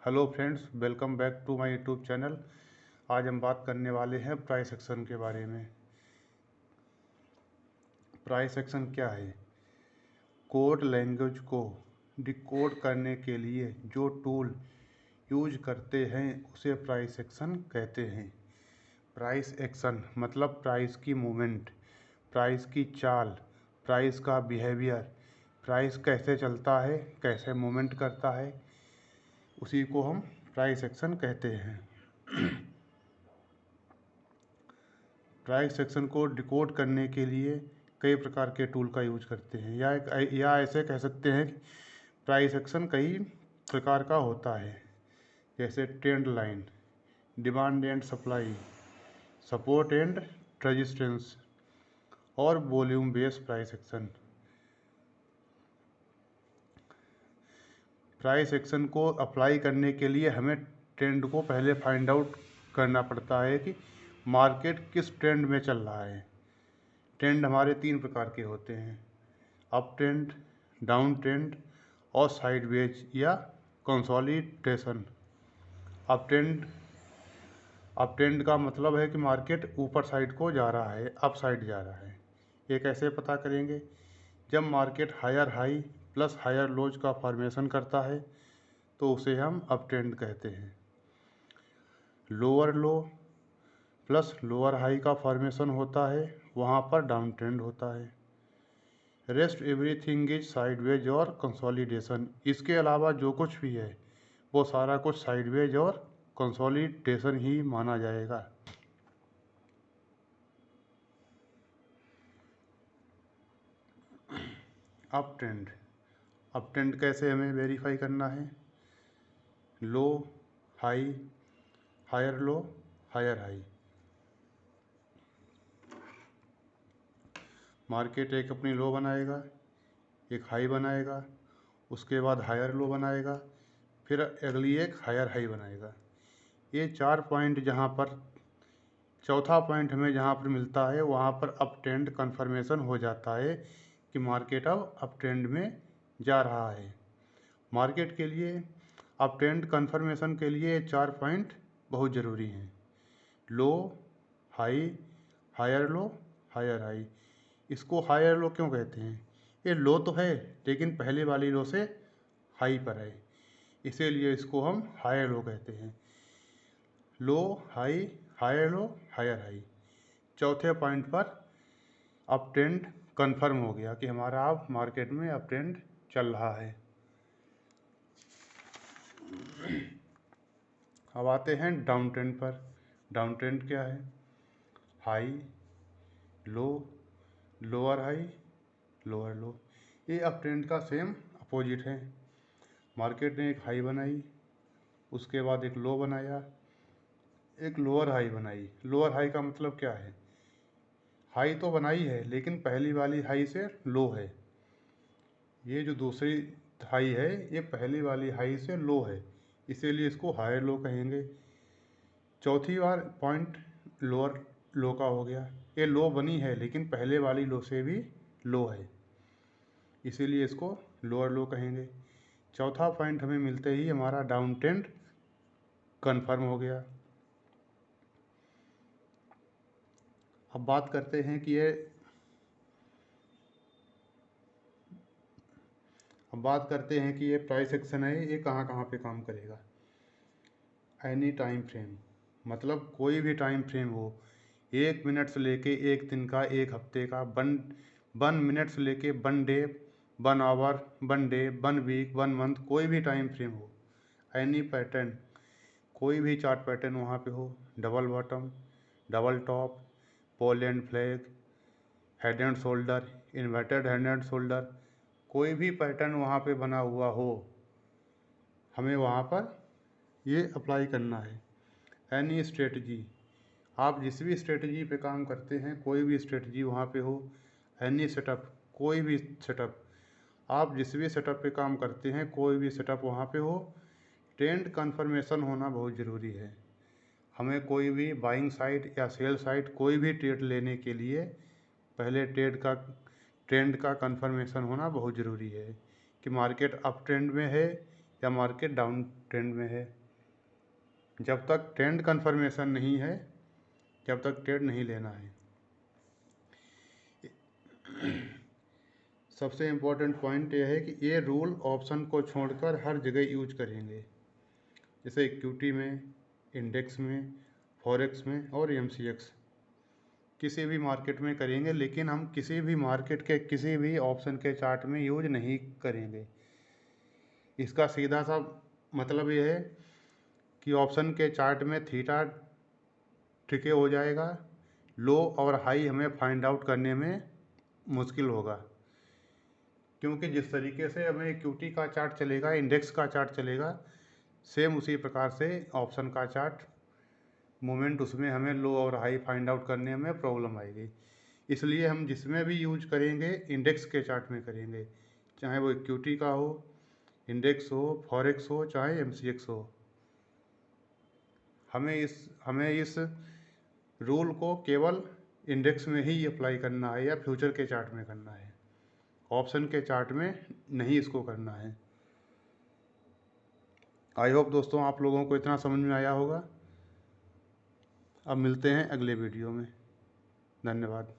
Hello friends, welcome back to my YouTube channel. आज हम बात करने वाले हैं प्राइस एक्शन के बारे में। प्राइस एक्शन क्या है? कोड लैंग्वेज को डिकोड करने के लिए जो टूल यूज करते हैं उसे प्राइस एक्शन कहते हैं। प्राइस एक्शन मतलब प्राइस की मूवमेंट, प्राइस की चाल, प्राइस का बिहेवियर, प्राइस कैसे चलता है, कैसे मूवमेंट करता है, उसी को हम प्राइस एक्शन कहते हैं। प्राइस सेक्शन को डिकोड करने के लिए कई प्रकार के टूल का यूज करते हैं, या ऐसे कह सकते हैं कि प्राइस एक्शन कई प्रकार का होता है, जैसे trend line, demand and supply, support and resistance और volume based price action. Price action को अप्लाई करने के लिए हमें ट्रेंड को पहले फाइंड आउट करना पड़ता है कि मार्केट किस ट्रेंड में चल रहा है। ट्रेंड हमारे 3 प्रकार के होते हैं: अप ट्रेंड, डाउन ट्रेंड और साइडवेज या consolidation. Up trend up trend का मतलब है कि मार्केट ऊपर साइड को जा रहा है, अप साइड जा रहा है। ये कैसे पता करेंगे? जब market higher high plus higher lows का फॉर्मेशन करता है तो उसे हम अप ट्रेंड कहते हैं। लोअर लो प्लस लोअर हाई का फॉर्मेशन होता है, वहाँ पर डाउन ट्रेंड होता है। रेस्ट एवरीथिंग इज साइडवेज और कंसोलिडेशन। इसके अलावा जो कुछ भी है वो सारा कुछ साइडवेज और कंसोलिडेशन ही माना जाएगा। अप ट्रेंड कैसे हमें वेरीफाई करना है? Low high, higher low, higher high. Market एक अपनी लो बनाएगा, एक हाई बनाएगा, उसके बाद हायर लो बनाएगा, फिर अगली एक हायर हाई बनाएगा। ये 4 पॉइंट जहाँ पर चौथा पॉइंट हमें जहाँ पर मिलता है वहाँ पर अप ट्रेंड कन्फर्मेशन हो जाता है कि मार्केट अब अप ट्रेंड में जा रहा है। मार्केट के लिए अप ट्रेंड कन्फर्मेशन के लिए 4 पॉइंट बहुत ज़रूरी हैं: low high, higher low, higher high. इसको हायर लो क्यों कहते हैं? ये लो तो है लेकिन पहले वाली लो से हाई पर है, इसीलिए इसको हम हायर लो कहते हैं। Low high, higher low, higher high. चौथे पॉइंट पर अप ट्रेंड कन्फर्म हो गया कि हमारा अब मार्केट में अप ट्रेंड चल रहा है। अब आते हैं डाउन ट्रेंड पर। डाउन ट्रेंड क्या है? High low, lower high, lower लो। ये अप ट्रेंड का सेम अपोजिट है। मार्केट ने एक हाई बनाई, उसके बाद एक लो बनाया, एक लोअर हाई बनाई। लोअर हाई का मतलब क्या है? हाई तो बनाई है लेकिन पहली वाली हाई से लो है। ये जो दूसरी हाई है ये पहली वाली हाई से लो है, इसीलिए इसको हायर लो कहेंगे। चौथी बार पॉइंट लोअर लो का हो गया। ये लो बनी है लेकिन पहले वाली लो से भी लो है, इसीलिए इसको लोअर लो कहेंगे। चौथा पॉइंट हमें मिलते ही हमारा डाउन ट्रेंड कन्फर्म हो गया। अब बात करते हैं कि ये प्राइस एक्शन है, ये कहाँ कहाँ पे काम करेगा। एनी टाइम फ्रेम मतलब कोई भी टाइम फ्रेम हो, 1 मिनट से लेके 1 दिन का, 1 हफ्ते का, 1 मिनट से लेके 1 day, 1 hour, 1 day, 1 week, 1 month, कोई भी टाइम फ्रेम हो। एनी पैटर्न, कोई भी चार्ट पैटर्न वहाँ पे हो, double bottom, double top, pole and flag, head and shoulder, inverted head and shoulder, कोई भी पैटर्न वहाँ पे बना हुआ हो, हमें वहाँ पर ये अप्लाई करना है। एनी स्ट्रेटजी, आप जिस भी स्ट्रेटजी पे काम करते हैं, कोई भी स्ट्रेटजी वहाँ पे हो, एनी सेटअप, कोई भी सेटअप, आप जिस भी सेटअप पे काम करते हैं कोई भी सेटअप वहाँ पे हो, ट्रेंड कन्फर्मेशन होना बहुत ज़रूरी है। हमें कोई भी बाइंग साइड या सेल साइड कोई भी ट्रेड लेने के लिए पहले ट्रेंड का कन्फर्मेशन होना बहुत ज़रूरी है कि मार्केट अप ट्रेंड में है या मार्केट डाउन ट्रेंड में है। जब तक ट्रेंड कन्फर्मेशन नहीं है, जब तक ट्रेड नहीं लेना है। सबसे इम्पोर्टेंट पॉइंट यह है कि ये रूल ऑप्शन को छोड़कर हर जगह यूज करेंगे, जैसे इक्विटी में, इंडेक्स में, फॉरेक्स में और एमसीएक्स, किसी भी मार्केट में करेंगे, लेकिन हम किसी भी मार्केट के किसी भी ऑप्शन के चार्ट में यूज नहीं करेंगे। इसका सीधा सा मतलब ये है कि ऑप्शन के चार्ट में थीटा टिके हो जाएगा, लो और हाई हमें फाइंड आउट करने में मुश्किल होगा, क्योंकि जिस तरीके से हमें इक्विटी का चार्ट चलेगा, इंडेक्स का चार्ट चलेगा, सेम उसी प्रकार से ऑप्शन का चार्ट मूवमेंट, उसमें हमें लो और हाई फाइंड आउट करने में प्रॉब्लम आएगी। इसलिए हम जिसमें भी यूज करेंगे इंडेक्स के चार्ट में करेंगे, चाहे वो इक्विटी का हो, इंडेक्स हो, फॉरेक्स हो, चाहे एमसीएक्स हो। हमें इस रूल को केवल इंडेक्स में ही अप्लाई करना है या फ्यूचर के चार्ट में करना है, ऑप्शन के चार्ट में नहीं इसको करना है। आई होप दोस्तों आप लोगों को इतना समझ में आया होगा। अब मिलते हैं अगले वीडियो में। धन्यवाद।